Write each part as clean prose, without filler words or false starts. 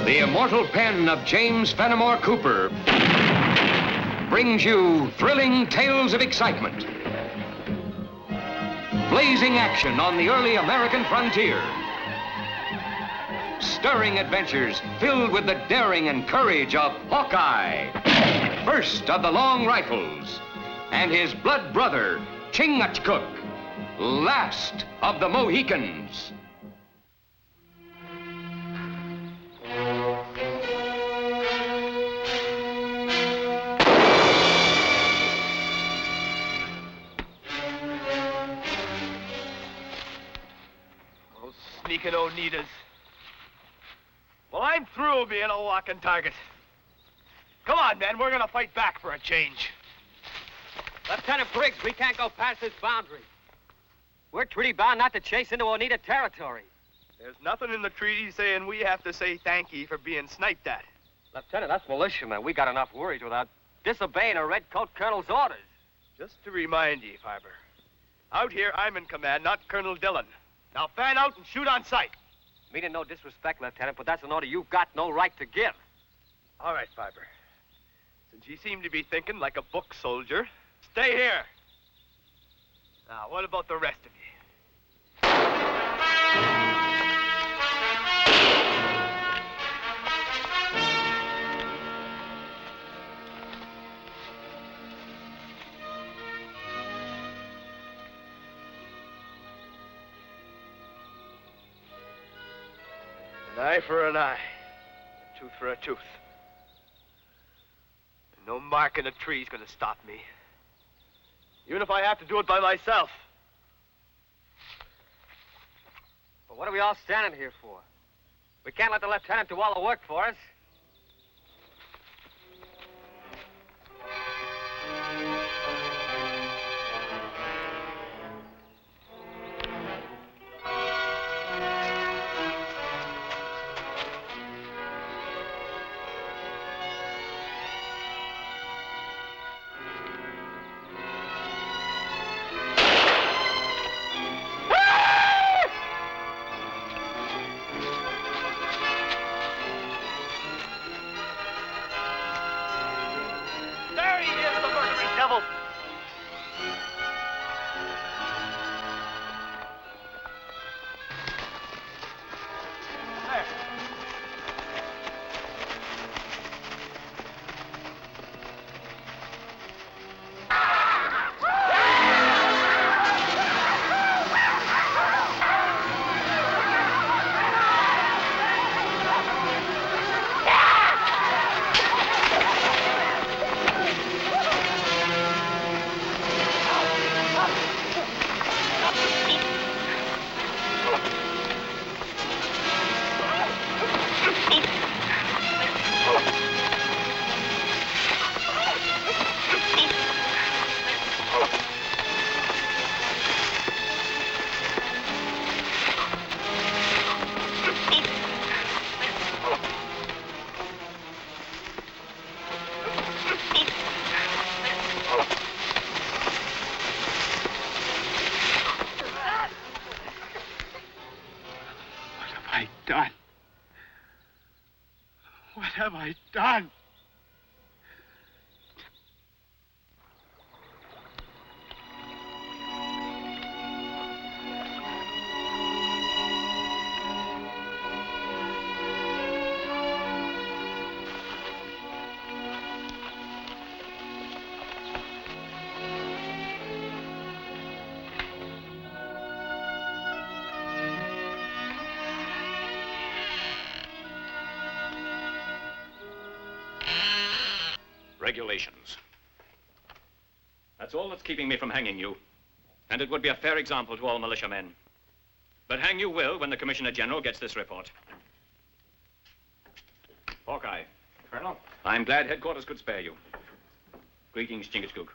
The immortal pen of James Fenimore Cooper brings you thrilling tales of excitement, blazing action on the early American frontier, stirring adventures filled with the daring and courage of Hawkeye, first of the Long Rifles, and his blood brother, Chingachgook, last of the Mohicans. Those sneaking Oneidas. Well, I'm through being a walking target. Come on, men, we're gonna fight back for a change. Lieutenant Briggs, we can't go past this boundary. We're treaty bound not to chase into Oneida territory. There's nothing in the treaty saying we have to say thank ye for being sniped at. Lieutenant, that's militiamen. We got enough worries without disobeying a redcoat colonel's orders. Just to remind ye, Farber, out here I'm in command, not Colonel Dillon. Now fan out and shoot on sight. Meaning no disrespect, Lieutenant, but that's an order you've got no right to give. All right, Farber. Since you seem to be thinking like a book soldier, stay here. Now, what about the rest of you? An eye for an eye, a tooth for a tooth. And no mark in a tree's gonna stop me. Even if I have to do it by myself. But what are we all standing here for? We can't let the lieutenant do all the work for us. What have I done? Regulations. That's all that's keeping me from hanging you. And it would be a fair example to all militiamen. But hang you will when the Commissioner General gets this report. Hawkeye. Colonel? I'm glad headquarters could spare you. Greetings, Chingachgook.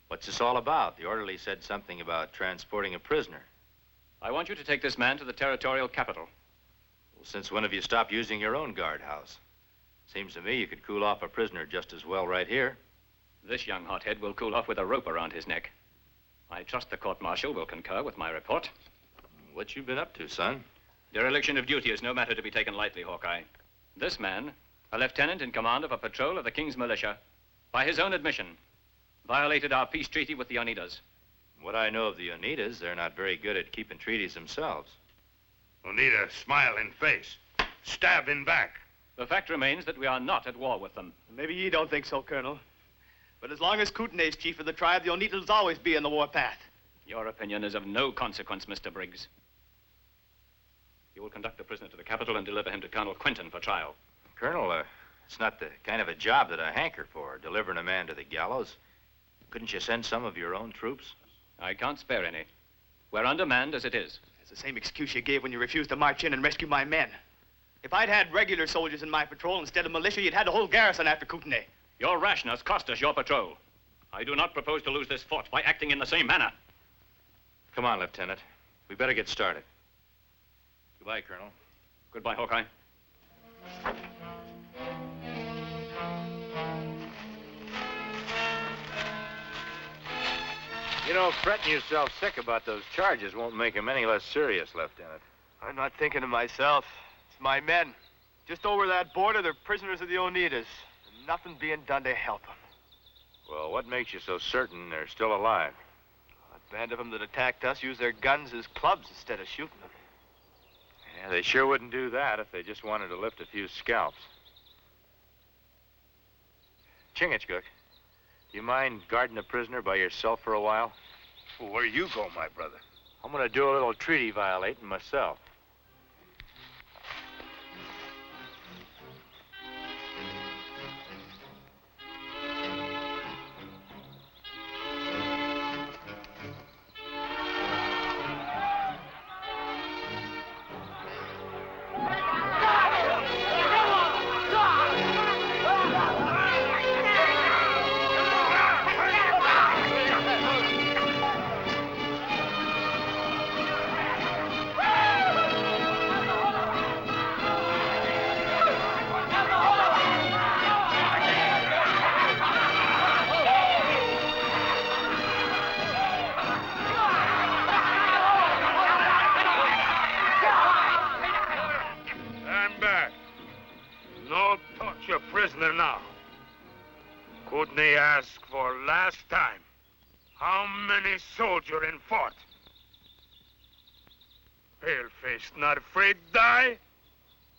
What's this all about? The orderly said something about transporting a prisoner. I want you to take this man to the territorial capital. Well, since when have you stopped using your own guardhouse? Seems to me you could cool off a prisoner just as well right here. This young hothead will cool off with a rope around his neck. I trust the court-martial will concur with my report. What you been up to, son? Dereliction of duty is no matter to be taken lightly, Hawkeye. This man, a lieutenant in command of a patrol of the King's militia, by his own admission, violated our peace treaty with the Oneidas. What I know of the Oneidas, they're not very good at keeping treaties themselves. Oneida, smile in face, stab in back. The fact remains that we are not at war with them. Maybe ye don't think so, Colonel. But as long as Courtney's chief of the tribe, the Oneidas will always be in the warpath. Your opinion is of no consequence, Mr. Briggs. You will conduct the prisoner to the capital and deliver him to Colonel Quinton for trial. Colonel, it's not the kind of a job that I hanker for, delivering a man to the gallows. Couldn't you send some of your own troops? I can't spare any. We're undermanned as it is. It's the same excuse you gave when you refused to march in and rescue my men. If I'd had regular soldiers in my patrol instead of militia, you'd had the whole garrison after Courtney. Your rashness cost us your patrol. I do not propose to lose this fort by acting in the same manner. Come on, Lieutenant. We better get started. Goodbye, Colonel. Goodbye, Hawkeye. You know, fretting yourself sick about those charges won't make them any less serious, Lieutenant. I'm not thinking of myself. It's my men. Just over that border, they're prisoners of the Oneidas. And nothing being done to help them. Well, what makes you so certain they're still alive? A band of them that attacked us used their guns as clubs instead of shooting them. Yeah, they sure wouldn't do that if they just wanted to lift a few scalps. Chingachgook, do you mind guarding the prisoner by yourself for a while? Well, where you go, my brother? I'm going to do a little treaty violating myself. Courtney asked for last time. How many soldier in fort? Paleface not afraid die?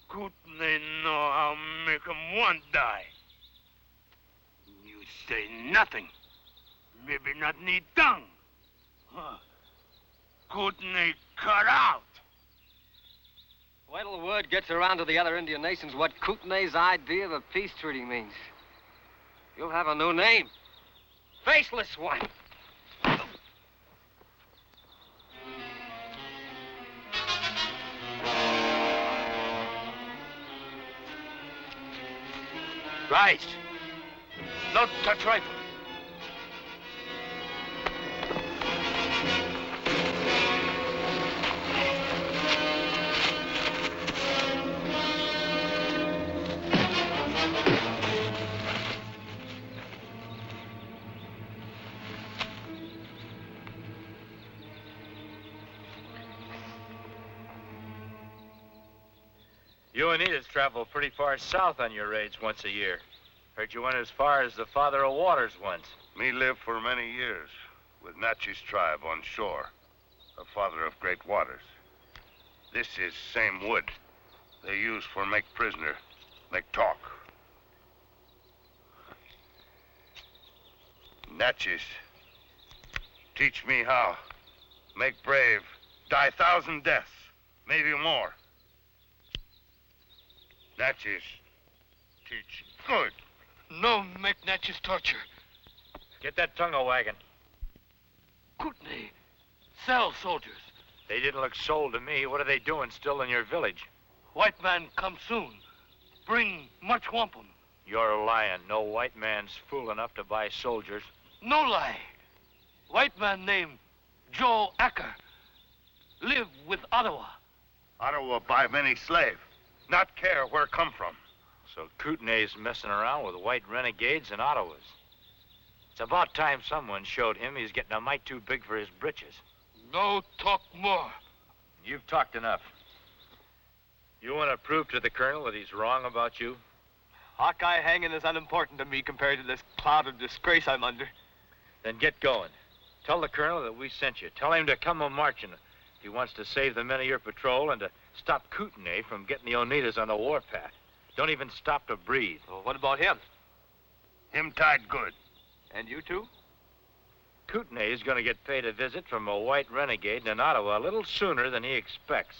Courtney know how make 'em want die. You say nothing. Maybe not need tongue. Huh. Courtney cut out. Wait till the word gets around to the other Indian nations what Courtney's idea of a peace treaty means. You'll have a new name. Faceless One. Rise. Not touch rifle. You and Edith travel pretty far south on your raids once a year. Heard you went as far as the Father of Waters once. Me lived for many years with Natchez tribe on shore, the Father of Great Waters. This is same wood they use for make prisoner, make talk. Natchez, teach me how. Make brave, die 1,000 deaths, maybe more. Natchez, teach good. No make Natchez torture. Get that tongue a wagon. Courtney, sell soldiers. They didn't look sold to me. What are they doing still in your village? White man come soon. Bring much wampum. You're lying. No white man's fool enough to buy soldiers. No lie. White man named Joe Acker. Live with Ottawa. Ottawa buy many slave. Not care where come from. So Kootenai's messing around with white renegades and Ottawas. It's about time someone showed him he's getting a mite too big for his britches. No talk more. You've talked enough. You want to prove to the colonel that he's wrong about you? Hawkeye hanging is unimportant to me compared to this cloud of disgrace I'm under. Then get going. Tell the colonel that we sent you. Tell him to come a marching if he wants to save the men of your patrol and to stop Courtney from getting the Oneidas on the warpath. Don't even stop to breathe. Well, what about him? Him tied good. And you two? Courtney is going to get paid a visit from a white renegade in Ottawa a little sooner than he expects.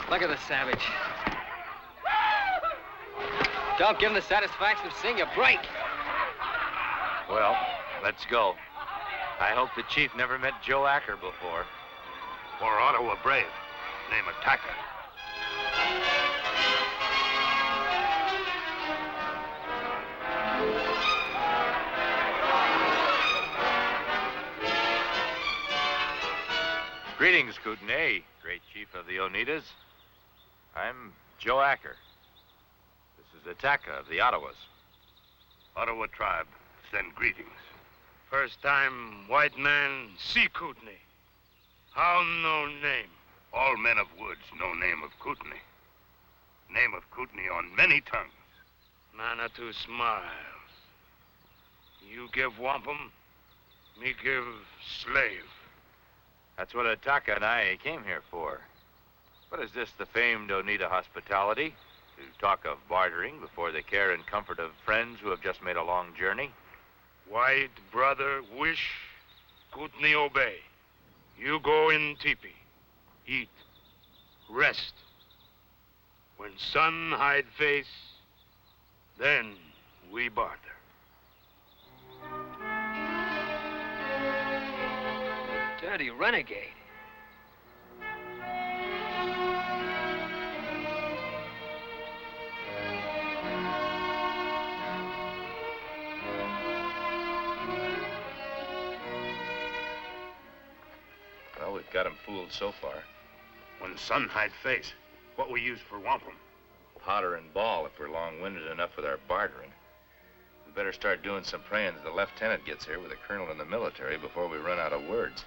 Look at the savage. Don't give him the satisfaction of seeing you break. Well, let's go. I hope the chief never met Joe Acker before. Or Ottawa brave. Name Attacker. Greetings, Courtney, great chief of the Oneidas. I'm Joe Acker. This is Attacker of the Ottawas. Ottawa tribe, send greetings. First time white man see Courtney. How no name? All men of woods know name of Courtney. Name of Courtney on many tongues. Manitou smiles. You give wampum, me give slave. That's what Attacker and I came here for. What is this, the famed Oneida hospitality? To talk of bartering before the care and comfort of friends who have just made a long journey? White brother wish, Courtney obey. You go in teepee, eat, rest. When sun hide face, then we barter. Dirty renegade. Well, we've got him fooled so far. When sun hide face, what we use for wampum? Powder and ball if we're long-winded enough with our bartering. We better start doing some praying that the lieutenant gets here with the colonel in the military before we run out of words.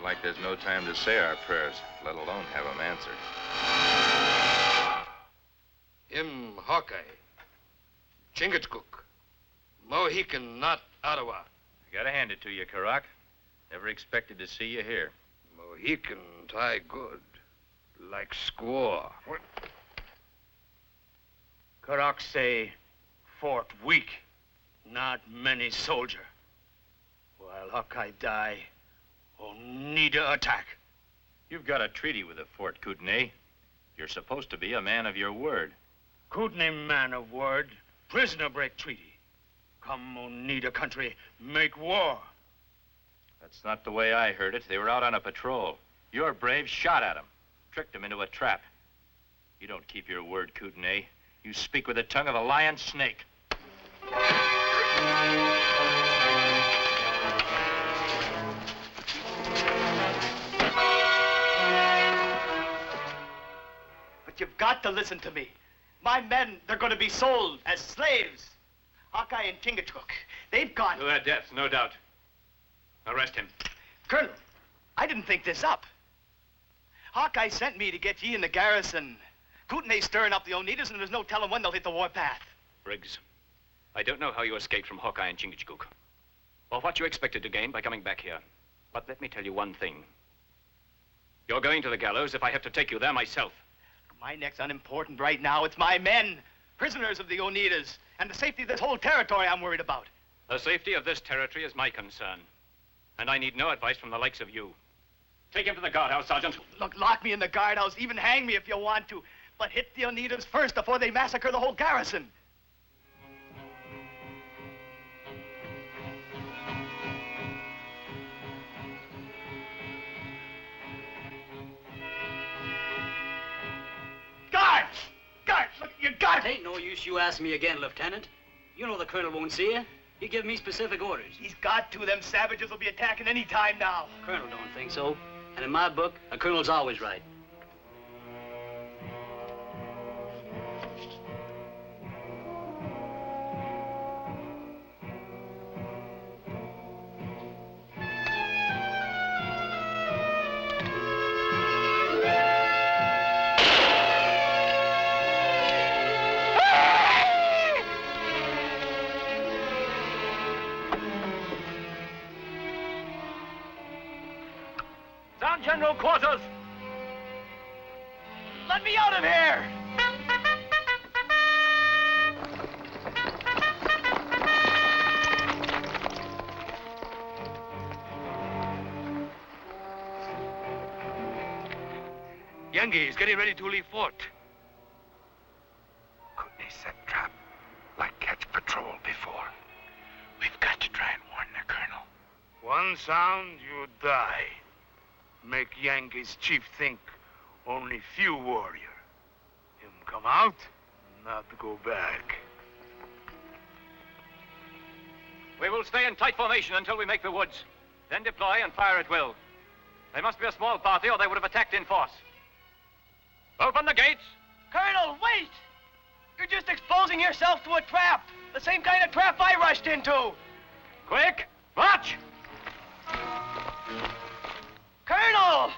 Like there's no time to say our prayers, let alone have them answered. Him Hawkeye, Chingachgook, Mohican, not Ottawa. I gotta hand it to you, Karak. Never expected to see you here. Mohican tie good, like squaw. What? Karak say fort weak, not many soldier. While Hawkeye die, Oneida attack. You've got a treaty with the fort, Courtney. You're supposed to be a man of your word. Courtney man of word, prisoner break treaty. Come Oneida country, make war. That's not the way I heard it. They were out on a patrol. Your braves shot at them, tricked them into a trap. You don't keep your word, Courtney. You speak with the tongue of a lion snake. But you've got to listen to me. My men, they're going to be sold as slaves. Hawkeye and Chingachgook, they've got... To their death, no doubt. Arrest him. Colonel, I didn't think this up. Hawkeye sent me to get ye in the garrison. Courtney's stirring up the Oneidas, and there's no telling when they'll hit the warpath. Briggs, I don't know how you escaped from Hawkeye and Chingachgook, or what you expected to gain by coming back here. But let me tell you one thing. You're going to the gallows if I have to take you there myself. My neck's unimportant right now. It's my men, prisoners of the Oneidas, and the safety of this whole territory I'm worried about. The safety of this territory is my concern, and I need no advice from the likes of you. Take him to the guardhouse, Sergeant. Look, lock me in the guardhouse, even hang me if you want to. but hit the Oneidas first before they massacre the whole garrison. Guards! Guards, look, you guards! It ain't no use you ask me again, Lieutenant. You know the Colonel won't see you. He give me specific orders. He's got to. Them savages will be attacking any time now. Colonel don't think so. And in my book, a colonel's always right. Down general quarters! Let me out of here! Yankees getting ready to leave fort. Courtney set trap, like catch patrol before. We've got to try and warn the colonel. One sound, you die. Make Yankees chief think only few warrior. Him come out, not go back. We will stay in tight formation until we make the woods. Then deploy and fire at will. They must be a small party or they would have attacked in force. Open the gates! Colonel, wait! You're just exposing yourself to a trap. The same kind of trap I rushed into. Quick! March! Colonel!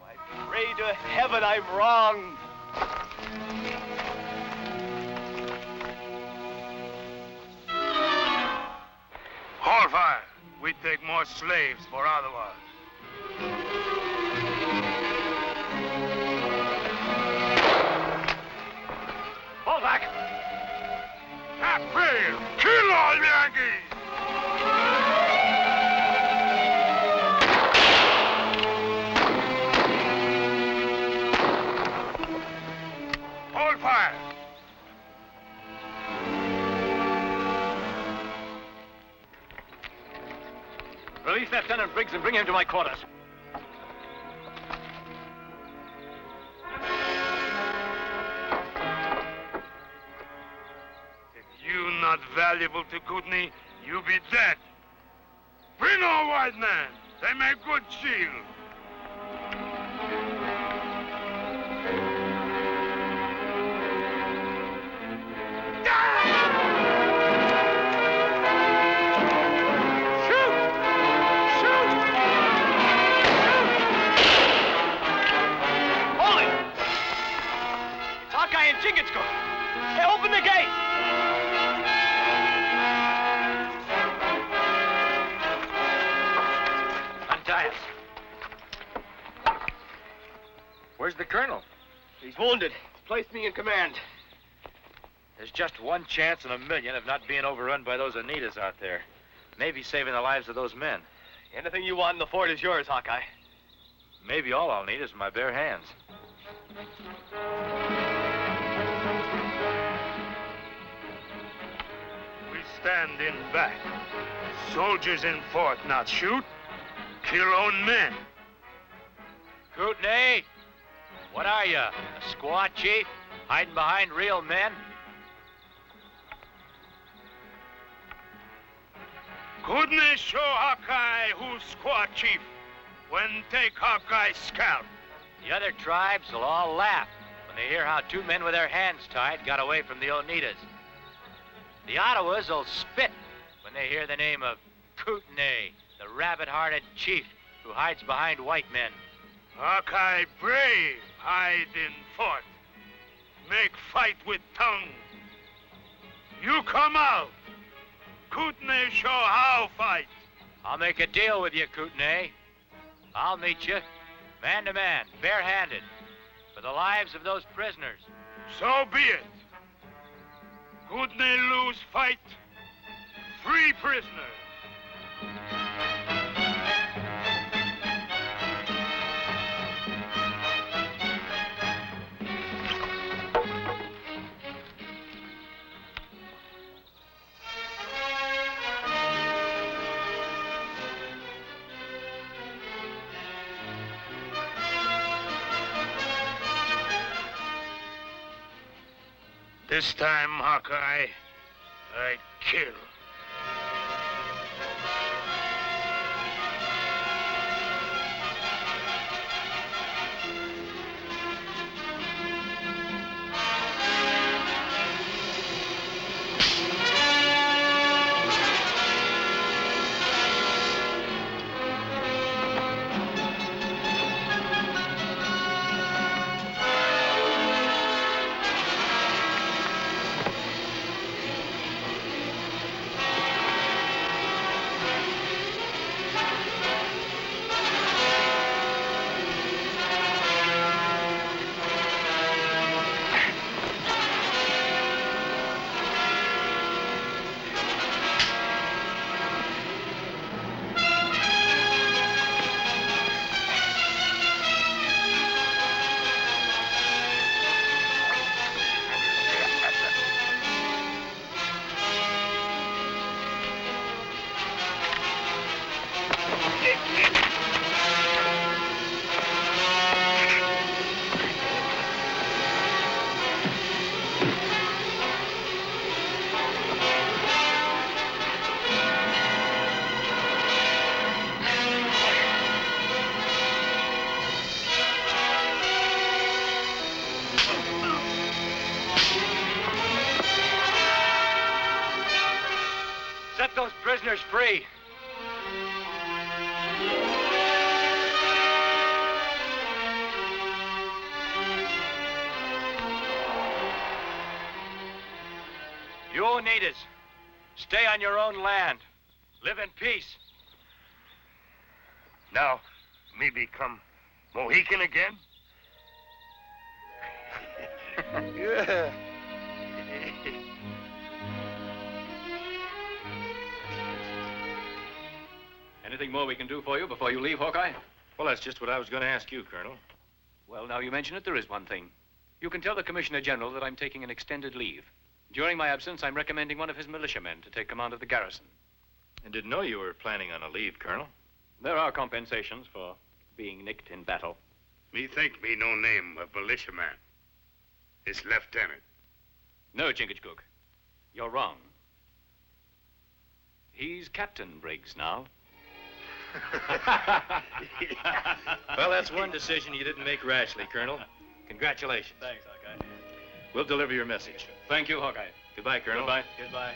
I pray to heaven I'm wrong. Hold fire. We take more slaves for otherwise. Fall back! That fail! Kill all Yankees! Hold fire! Release Lieutenant Briggs and bring him to my quarters. If you not valuable to Courtney, you be dead. Bring all white men. They make good shield. Hawkeye and Chingachgook. Hey, open the gate! Untie us. Where's the colonel? He's wounded. Placed me in command. There's just one chance in a million of not being overrun by those Oneidas out there. Maybe saving the lives of those men. Anything you want in the fort is yours, Hawkeye. Maybe all I'll need is my bare hands. We stand in back. Soldiers in fort not shoot. Kill own men. Courtney! What are you, a squaw chief? Hiding behind real men? Courtney show Hawkeye who's squaw chief. When take Hawkeye's scalp. The other tribes will all laugh when they hear how two men with their hands tied got away from the Oneidas. The Ottawas will spit when they hear the name of Courtney, the rabbit-hearted chief who hides behind white men. Hawkeye brave, hide in fort. Make fight with tongue. You come out. Courtney show how fight. I'll make a deal with you, Courtney. I'll meet you, man to man, barehanded, for the lives of those prisoners. So be it. Courtney lose fight. 3 prisoners. This time, Hawkeye, I kill. Set those prisoners free. You Oneidas, stay on your own land. Live in peace. Now, me become Mohican again? Yeah. Anything more we can do for you before you leave, Hawkeye? Well, that's just what I was going to ask you, Colonel. Well, now you mention it, there is one thing. You can tell the Commissioner General that I'm taking an extended leave. During my absence, I'm recommending one of his militiamen to take command of the garrison. I didn't know you were planning on a leave, Colonel. There are compensations for being nicked in battle. Me think me no name of militiaman. It's lieutenant. No, Chingachgook. You're wrong. He's Captain Briggs now. Well, that's one decision you didn't make rashly, Colonel. Congratulations. Thanks, Hawkeye. We'll deliver your message. Thank you, Hawkeye. Goodbye, Colonel. Goodbye. Goodbye.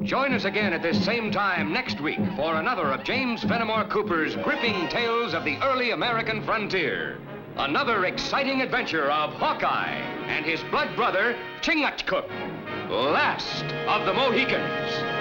Join us again at this same time next week for another of James Fenimore Cooper's gripping tales of the early American frontier. Another exciting adventure of Hawkeye and his blood brother, Chingachgook, last of the Mohicans.